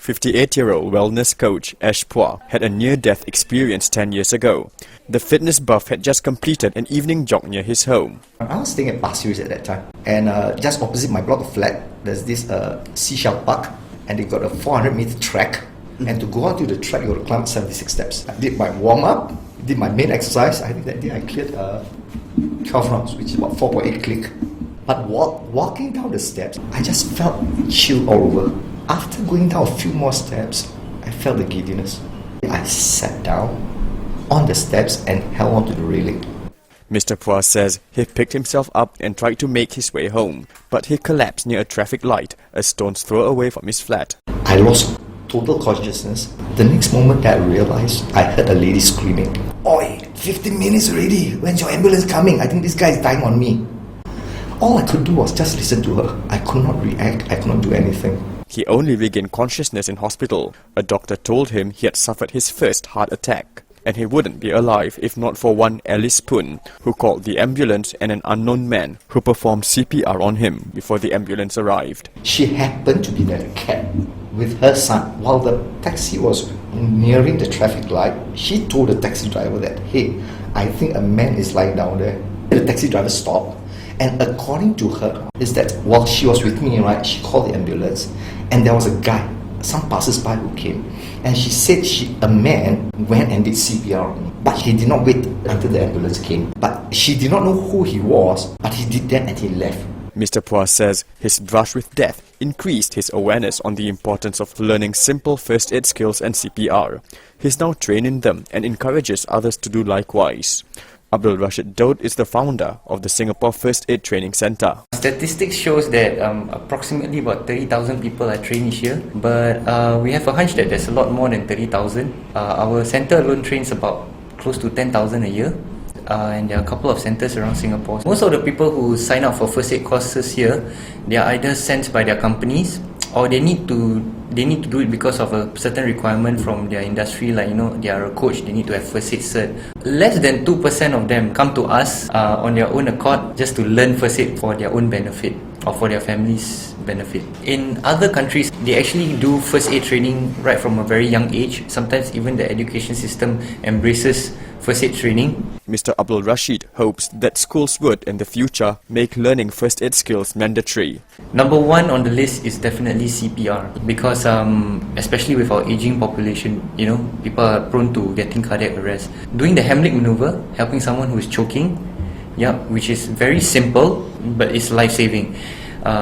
58-year-old wellness coach Ash Pua had a near-death experience 10 years ago. The fitness buff had just completed an evening jog near his home. I was staying at Pasir Ris at that time, and just opposite my block of flat, there's this seashell park, and they got a 400-meter track. And to go out to the track, you got to climb 76 steps. I did my warm-up, did my main exercise. I think that day I cleared 12 rounds, which is about 4.8 click. But walking down the steps, I just felt chill all over. After going down a few more steps, I felt the giddiness. I sat down on the steps and held on to the railing. Mr. Pua says he picked himself up and tried to make his way home, but he collapsed near a traffic light, a stone's throw away from his flat. I lost total consciousness. The next moment that I realized, I heard a lady screaming, "Oi, 15 minutes already, when's your ambulance coming? I think this guy is dying on me." All I could do was just listen to her. I could not react, I could not do anything. He only regained consciousness in hospital. A doctor told him he had suffered his first heart attack, and he wouldn't be alive if not for one Alice Poon, who called the ambulance, and an unknown man who performed CPR on him before the ambulance arrived. She happened to be in a cab with her son. While the taxi was nearing the traffic light, she told the taxi driver that, "Hey, I think a man is lying down there." The taxi driver stopped, and according to her, is that while she was with me, right, she called the ambulance, and there was a guy, some passers-by who came, and she said a man went and did CPR on me, but he did not wait until the ambulance came. But she did not know who he was, but he did that and he left. Mr. Pua says his brush with death increased his awareness on the importance of learning simple first aid skills and CPR. He's now trained in them and encourages others to do likewise. Abdul Rasheed Doad is the founder of the Singapore First Aid Training Centre. Statistics shows that approximately about 30,000 people are trained each year, but we have a hunch that there's a lot more than 30,000. Our centre alone trains about close to 10,000 a year. And there are a couple of centres around Singapore. Most of the people who sign up for first aid courses here, they are either sent by their companies, or they need to do it because of a certain requirement from their industry, like, they are a coach, they need to have first aid cert. Less than 2% of them come to us on their own accord just to learn first aid for their own benefit or for their family's benefit. In other countries, they actually do first aid training right from a very young age. Sometimes even the education system embraces first aid training. Mr. Abdul Rasheed hopes that schools would, in the future, make learning first aid skills mandatory. Number one on the list is definitely CPR, because especially with our aging population, people are prone to getting cardiac arrest. Doing the Heimlich maneuver, helping someone who is choking, which is very simple, but it's life-saving.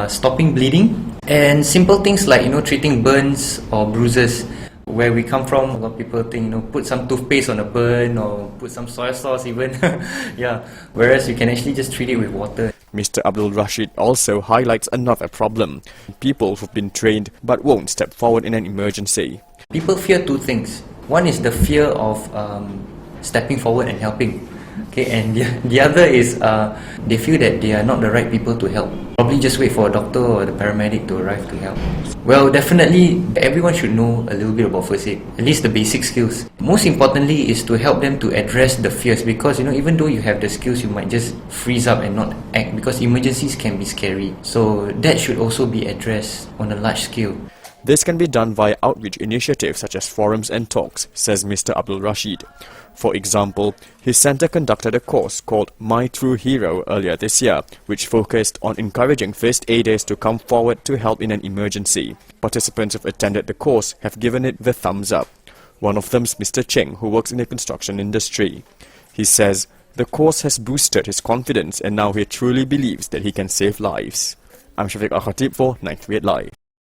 Stopping bleeding, and simple things like treating burns or bruises. Where we come from, a lot of people think, put some toothpaste on a burn or put some soy sauce even. Whereas you can actually just treat it with water. Mr. Abdul Rasheed also highlights another problem: people who've been trained but won't step forward in an emergency. People fear two things. One is the fear of stepping forward and helping. Okay, and the other is they feel that they are not the right people to help. Probably just wait for a doctor or the paramedic to arrive to help. Well, definitely everyone should know a little bit about first aid, at least the basic skills. Most importantly is to help them to address the fears, because even though you have the skills, you might just freeze up and not act, because emergencies can be scary. So that should also be addressed on a large scale. This can be done via outreach initiatives such as forums and talks, says Mr. Abdul Rasheed. For example, his centre conducted a course called My True Hero earlier this year, which focused on encouraging first aiders to come forward to help in an emergency. Participants who've attended the course have given it the thumbs up. One of them is Mr. Cheng, who works in the construction industry. He says the course has boosted his confidence, and now he truly believes that he can save lives. I'm Shaffiq Alkhatib for 938 Live.